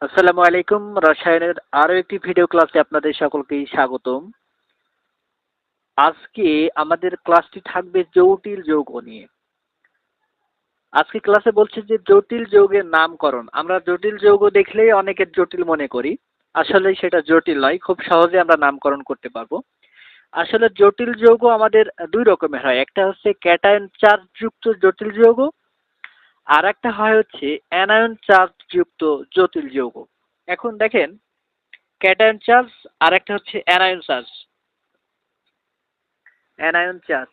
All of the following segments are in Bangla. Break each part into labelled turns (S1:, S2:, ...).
S1: আসসালামু আলাইকুম। রসায়নের আরো একটি ভিডিও ক্লাসে আপনাদের সকলকেই স্বাগতম। আজকে আমাদের ক্লাসটি থাকবে জটিল যৌগ নিয়ে। আজকে ক্লাসে বলছে যে জটিল যৌগের নামকরণ। আমরা জটিল যৌগ দেখলেই অনেকের জটিল মনে করি। আসলে সেটা জটিল নয়, খুব সহজে আমরা নামকরণ করতে পারবো। আসলে জটিল যৌগ আমাদের দুই রকমের হয়। একটা হচ্ছে ক্যাটায়ন চার্জ যুক্ত জটিল যৌগ, আর একটা হয় হচ্ছে অ্যানায়ন চার্জ যুক্ত জটিল যৌগ। এখন দেখেন, ক্যাটায়ন চার্জ আর একটা হচ্ছে অ্যানায়ন চার্জ। অ্যানায়ন চার্জ,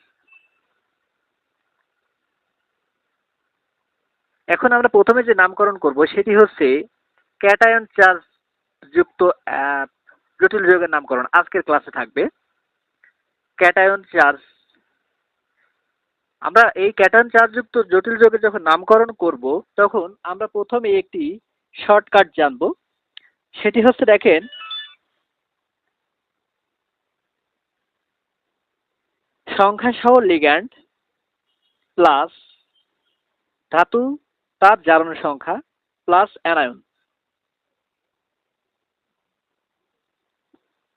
S1: এখন আমরা প্রথমে যে নামকরণ করব সেটি হচ্ছে ক্যাটায়ন চার্জ যুক্ত জটিল যৌগের নামকরণ আজকের ক্লাসে থাকবে। ক্যাটায়ন চার্জ, আমরা এই ক্যাটায়ন চার্জ যুক্ত জটিল যৌগের যখন নামকরণ করব তখন আমরা প্রথমে একটি শর্টকাট জানব। সেটি হচ্ছে দেখেন, সংখ্যা সহ লিগ্যান্ড প্লাস ধাতু তার জারণ সংখ্যা প্লাস অ্যানায়ন।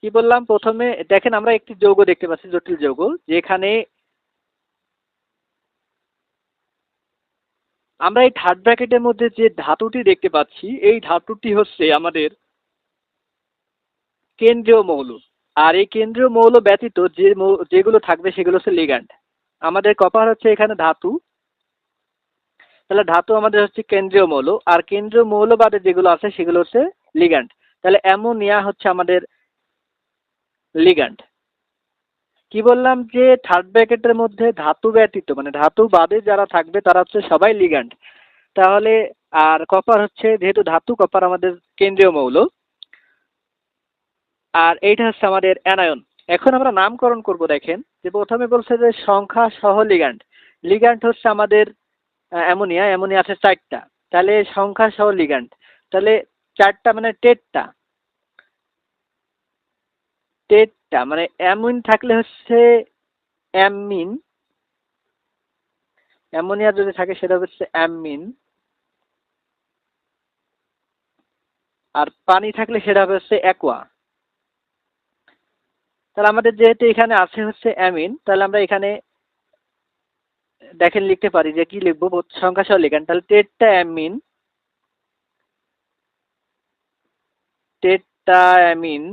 S1: কি বললাম? প্রথমে দেখেন, আমরা একটি যৌগ দেখতে পাচ্ছি, জটিল যৌগ, যেখানে আমরা এই থার্ড ব্র্যাকেটের মধ্যে যে ধাতুটি দেখতে পাচ্ছি এই ধাতুটি হচ্ছে আমাদের কেন্দ্রীয় মৌল। আর এই কেন্দ্রীয় মৌল ব্যতীত যেগুলো থাকবে সেগুলো হচ্ছে লিগ্যান্ড। আমাদের কপার হচ্ছে এখানে ধাতু, তাহলে ধাতু আমাদের হচ্ছে কেন্দ্রীয় মৌল, আর কেন্দ্রীয় মৌল বাদে যেগুলো আছে সেগুলো হচ্ছে লিগ্যান্ড। তাহলে অ্যামোনিয়া হচ্ছে আমাদের লিগ্যান্ড। কি বললাম? যে থার্ড ব্র্যাকেটের মধ্যে ধাতু ব্যতীত মানে ধাতু বাদে যারা থাকবে তারা হচ্ছে সবাই লিগ্যান্ড। তাহলে আর কপার হচ্ছে, যেহেতু ধাতু, কপার আমাদের কেন্দ্রীয় মৌল, আর এইটা হচ্ছে আমাদের অ্যানায়ন। এখন আমরা নামকরণ করব। দেখেন যে প্রথমে বলছে যে সংখ্যা সহ লিগ্যান্ড। লিগ্যান্ড হচ্ছে আমাদের অ্যামোনিয়া, অ্যামোনিয়া আছে চারটা, তাহলে সংখ্যা সহ লিগ্যান্ড, তাহলে চারটা মানে টেট্টা। টেট্টা মানে অ্যামিন থাকলে হচ্ছে অ্যামিন, অ্যামোনিয়া যদি থাকে সেটা হচ্ছে অ্যামিন, আর পানি থাকলে সেটা হচ্ছে অ্যাকোয়া। তাহলে আমাদের যেহেতু এখানে আছে হচ্ছে অ্যামিন, তাহলে আমরা এখানে দেখেন লিখতে পারি যে কি লিখবো, সংখ্যা সহ লিগ্যান্ড, তাহলে টেট্টা অ্যামিন, টেট্টা অ্যামিন।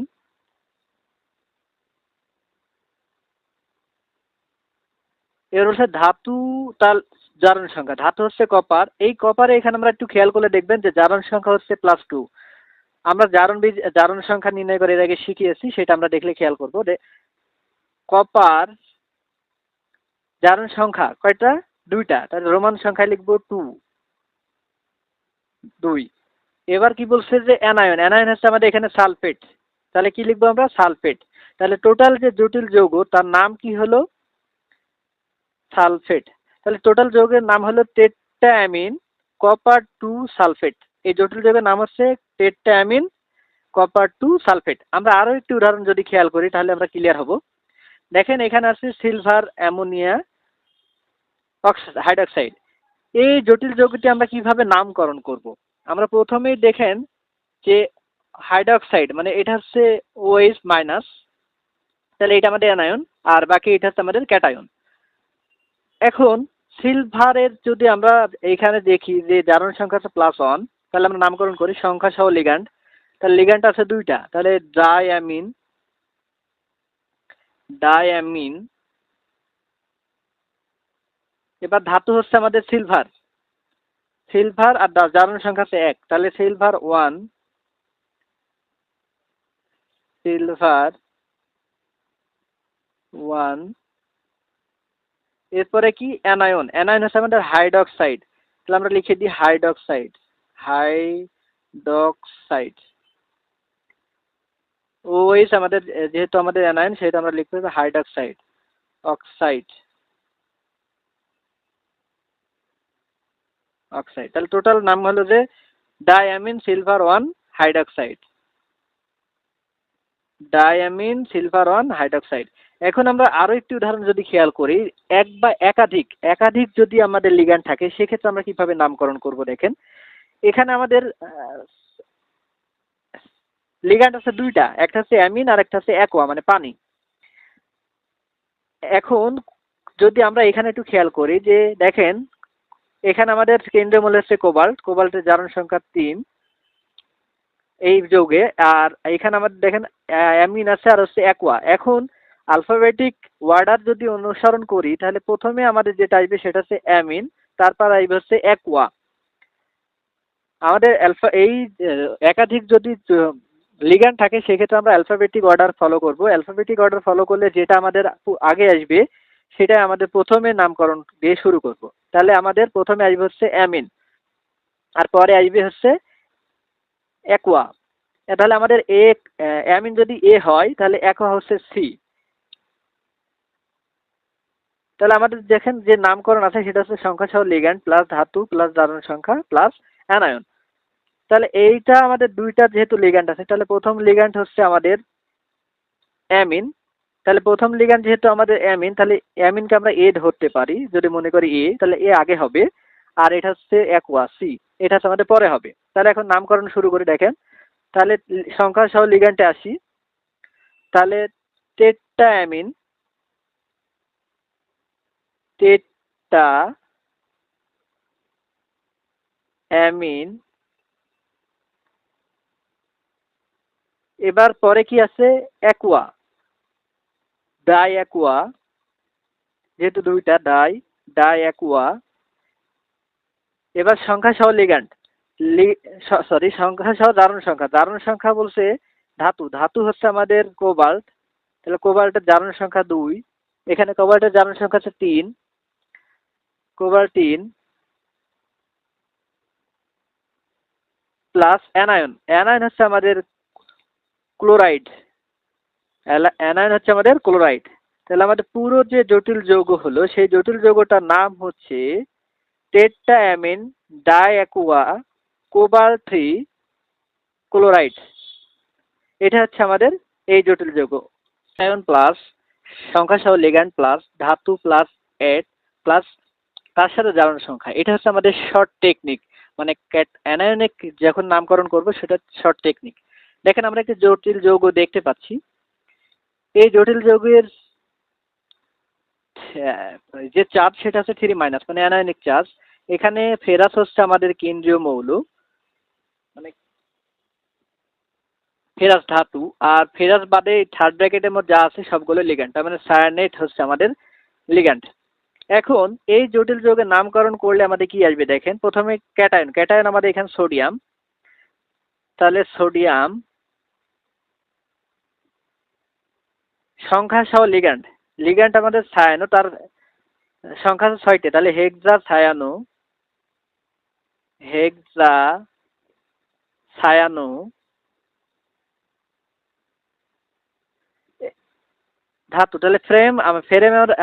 S1: এর হচ্ছে ধাতু তার জারণ সংখ্যা, ধাতু হচ্ছে কপার। এই কপারে এখানে আমরা একটু খেয়াল করলে দেখবেন যে জারণ সংখ্যা হচ্ছে +2। আমরা জারণ সংখ্যা নির্ণয় করে এর আগে শিখিয়েছি, সেটা আমরা দেখলে খেয়াল করবো যে কপার জারণ সংখ্যা কয়টা? দুইটা, তাহলে রোমান সংখ্যায় লিখবো 2। এবার কি বলছে যে অ্যানায়ন, অ্যানায়ন হচ্ছে আমাদের এখানে সালফেট, তাহলে কি লিখবো আমরা? সালফেট। তাহলে টোটাল যে জটিল যৌগ তার নাম কি হলো? সালফেট। তাহলে টোটাল যৌগের নাম হলো টেট্টাঅ্যামিন কপার 2 সালফেট। এই জটিল যৌগের নাম হচ্ছে টেট্টাঅ্যামিন কপার 2 সালফেট। আমরা আরো একটি উদাহরণ যদি খেয়াল করি তাহলে আমরা ক্লিয়ার হব। দেখেন এখানে আছে সিলভার অ্যামোনিয়া হাইড্রক্সাইড। এই জটিল যৌগটি আমরা কিভাবে নামকরণ করব? আমরা প্রথমেই দেখেন যে হাইড্রক্সাইড মানে এটা হচ্ছে OH মাইনাস, তাহলে এটা আমাদের অ্যানায়ন, আর বাকি এটা হচ্ছে আমাদের ক্যাটায়ন। এখন সিলভারের যদি আমরা এইখানে দেখি যে জারণ সংখ্যা আছে +1, তাহলে আমরা নামকরণ করি সংখ্যা সহ লিগ্যান্ড। তাহলে লিগ্যান্ড আছে দুইটা, তাহলে ডাইঅ্যামিন, ডাইঅ্যামিন। এবার ধাতু হচ্ছে আমাদের সিলভার, সিলভার আর জারণ সংখ্যা আছে 1, তাহলে সিলভার 1, সিলভার 1। এরপরে কি? অ্যানায়ন, অ্যানায়ন হচ্ছে আমাদের হাইড্রক্সাইড, তাহলে আমরা লিখে দিই হাইড্রক্সাইড, হাইড্রক্সাইড। OH আমাদের যেহেতু আমাদের অ্যানায়ন সেহেতু আমরা লিখতে হবে হাইড্রক্সাইড, অক্সাইড, অক্সাইড। তাহলে টোটাল নাম হলো যে diamine silver 1 hydroxide, diamine silver 1 hydroxide. এখন আমরা আরো একটি উদাহরণ যদি খেয়াল করি, এক বা একাধিক একাধিক যদি আমাদের লিগ্যান্ড থাকে সেক্ষেত্রে আমরা কিভাবে নামকরণ করব? দেখেন এখানে আমাদের লিগ্যান্ড আছে দুইটা, একটা হচ্ছে অ্যামিন আর একটা হচ্ছে অ্যাকোয়া মানে পানি। এখন যদি আমরা এখানে একটু খেয়াল করি যে দেখেন এখানে আমাদের কেন্দ্রীয় মূল্য হচ্ছে কোবাল্ট, কোবাল্টের জারণ সংখ্যা 3 এই যৌগে, আর এখানে আমাদের দেখেন অ্যামিন আছে আর হচ্ছে অ্যাকোয়া। এখন আলফাবেটিক ওয়ার্ডার যদি অনুসরণ করি তাহলে প্রথমে আমাদের যেটা আসবে সেটা হচ্ছে অ্যামিন, তারপর আসবে হচ্ছে অ্যাকোয়া। আমাদের এই একাধিক যদি লিগ্যান্ড থাকে সেক্ষেত্রে আমরা অ্যালফাবেটিক অর্ডার ফলো করব। অ্যালফাবেটিক অর্ডার ফলো করলে যেটা আমাদের আগে আসবে সেটা আমাদের প্রথমে নামকরণ দিয়ে শুরু করব। তাহলে আমাদের প্রথমে আসবে হচ্ছে অ্যামিন, আর পরে আসবে হচ্ছে অ্যাকোয়া। তাহলে আমাদের অ্যামিন যদি এ হয় তাহলে অ্যাকোয়া হচ্ছে সি। তাহলে আমাদের দেখেন যে নামকরণ আছে সেটা হচ্ছে সংখ্যা সহ লিগ্যান্ড প্লাস ধাতু প্লাস জারণ সংখ্যা প্লাস অ্যানায়ন। তাহলে এইটা আমাদের দুইটা যেহেতু লিগ্যান্ড আছে তাহলে প্রথম লিগ্যান্ড হচ্ছে আমাদের অ্যামিন। তাহলে প্রথম লিগ্যান্ড যেহেতু আমাদের অ্যামিন, তাহলে অ্যামিনকে আমরা এ ধরতে পারি। যদি মনে করি এ, তাহলে এ আগে হবে, আর এটা হচ্ছে অ্যাকোয়া সি, এটা হচ্ছে আমাদের পরে হবে। তাহলে এখন নামকরণ শুরু করে দেখেন। তাহলে সংখ্যা সহ লিগ্যান্ডে আসি। তাহলে টেট্টা অ্যামিন, টেট্টা অ্যামিন। এবার পরে কি আছে? অ্যাকোয়া, ডাই অ্যাকোয়া, যেহেতু দুইটা ডাই অ্যাকোয়া। এবার সংখ্যা সহ লিগ্যান্ড, সরি সংখ্যা সহ জারণ সংখ্যা। জারণ সংখ্যা বলছে ধাতু, ধাতু হচ্ছে আমাদের কোবাল্ট। তাহলে কোবাল্টের জারণ সংখ্যা 2, এখানে কোবাল্টের জারণ সংখ্যা হচ্ছে 3, কোবাল্ট 3 প্লাস অ্যানায়ন। অ্যানায়ন হচ্ছে আমাদের ক্লোরাইড, অ্যানায়ন হচ্ছে আমাদের ক্লোরাইড। তাহলে আমাদের পুরো যে জটিল যৌগ হলো সেই জটিল যৌগটার নাম হচ্ছে টেট্টা amine die aqua cobalt 3 chloride. এটা হচ্ছে আমাদের এই জটিল যৌগ। অ্যানায়ন প্লাস সংখ্যা সহ লিগ্যান্ড প্লাস ধাতু প্লাস এড প্লাস তার সাথে জারণ সংখ্যা। এটা হচ্ছে আমাদের শর্ট টেকনিক, মানে অ্যানায়নিক যখন নামকরণ করব সেটা শর্ট টেকনিক। দেখেন আমরা একটি জটিল যৌগ দেখতে পাচ্ছি। এই জটিল যৌগের যে চার্জ সেটা হচ্ছে 3 মানে অ্যানায়নিক চার্জ। এখানে ফেরাস হচ্ছে আমাদের কেন্দ্রীয় মৌল, মানে ফেরাস ধাতু। আর ফেরাস বাদে থার্ড ব্র্যাকেটের মধ্যে যা আছে সবগুলো লিগ্যান্ড, তার মানে সায়ানেট হচ্ছে আমাদের লিগ্যান্ড। এখন এই জটিল যৌগের নামকরণ করলে আমাদের কি আসবে দেখেন। প্রথমে ক্যাটায়ন, ক্যাটায়ন আমাদের এখানে সোডিয়াম। তাহলে সোডিয়াম সংখ্যা সহ লিগ্যান্ড, লিগ্যান্ড আমাদের ছায়ানো, তার সংখ্যা 6টে। তাহলে হেক্সা ছায়ানো, হেক্সা ছায়ানো ধাতু। তাহলে ফ্রেম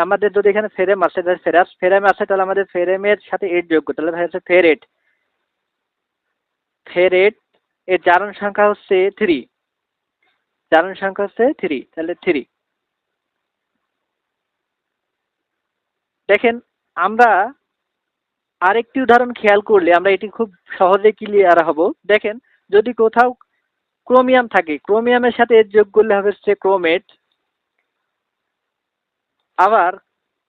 S1: আমাদের যদি এখানে ফ্রেম আছে তাহলে ফ্রেম আছে, তাহলে আমাদের ফ্রেমের সাথে এর যোগ্য, তাহলে হচ্ছে ফেরেট। ফেরেট এর জারণ সংখ্যা হচ্ছে 3, জারণ সংখ্যা হচ্ছে 3, তাহলে 3। দেখেন আমরা আরেকটি উদাহরণ খেয়াল করলে আমরা এটি খুব সহজে ক্লিয়ার হব। দেখেন যদি কোথাও ক্রোমিয়াম থাকে, ক্রোমিয়ামের সাথে এর যোগ করলে হবে হচ্ছে ক্রোমেট। আবার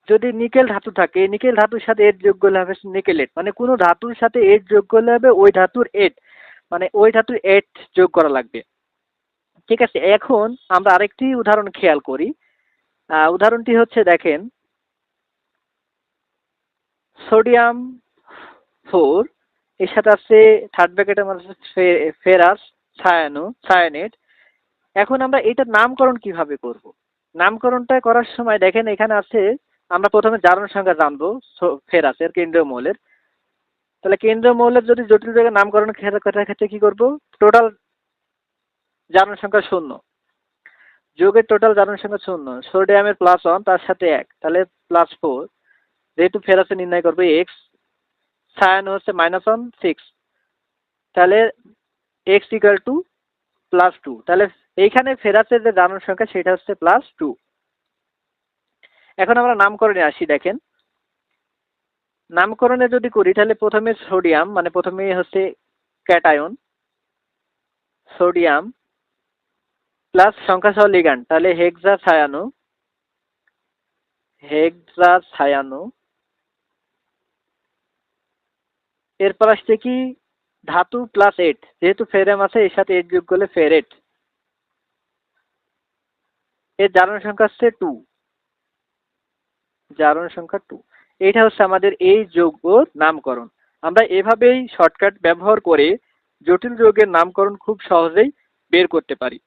S1: যদি নিকেল ধাতু থাকে, নিকেল ধাতুর সাথে এর যোগ করলে হবে নিকেলেট। মানে কোনো ধাতুর সাথে এর যোগ করলে হবে ওই ধাতুর এট, মানে ওই ধাতুর এট যোগ করা লাগবে। ঠিক আছে, এখন আমরা আরেকটি উদাহরণ খেয়াল করি। উদাহরণটি হচ্ছে দেখেন সোডিয়াম 4 এর সাথে আছে থার্ড ব্র্যাকেটের মধ্যে ফেরাস সায়ানেট। এখন আমরা এটার নামকরণ কিভাবে করব? নামকরণটা করার সময় দেখেন এখানে আছে, আমরা প্রথমে জারণ সংখ্যা জানবো ফেরাসের কেন্দ্রীয় মৌলের। তাহলে কেন্দ্রীয় মৌলের যদি জটিল জায়গায় নামকরণ ক্ষেত্রে কি করব? টোটাল জারণ সংখ্যা 0, যৌগের টোটাল জারণ সংখ্যা 0, সোডিয়ামের +1 তার সাথে 1, তাহলে +4। যেহেতু ফেরাসে নির্ণয় করবে x, সায়ানো হচ্ছে -1 6, তাহলে x = +2। তাহলে এইখানে ফেরাসের যে জারণ সংখ্যা সেটা হচ্ছে +2। এখন আমরা নামকরণে আসি। দেখেন নামকরণে যদি করি তাহলে প্রথমে সোডিয়াম, মানে প্রথমে হচ্ছে ক্যাটায়ন সোডিয়াম প্লাস সংখ্যা সহ লিগ্যান্ড, তাহলে হেক্সা ছায়ানো। এরপর আসছে কি ধাতু প্লাস 8, যেহেতু ফেরাম আছে এর সাথে 8 যোগ করলে ফেরেট। এর জারণ সংখ্যা হচ্ছে 2, জারণ সংখ্যা 2। এইটা হচ্ছে আমাদের এই যৌগর নামকরণ। আমরা এভাবেই শর্টকাট ব্যবহার করে জটিল যৌগের নামকরণ খুব সহজেই বের করতে পারি।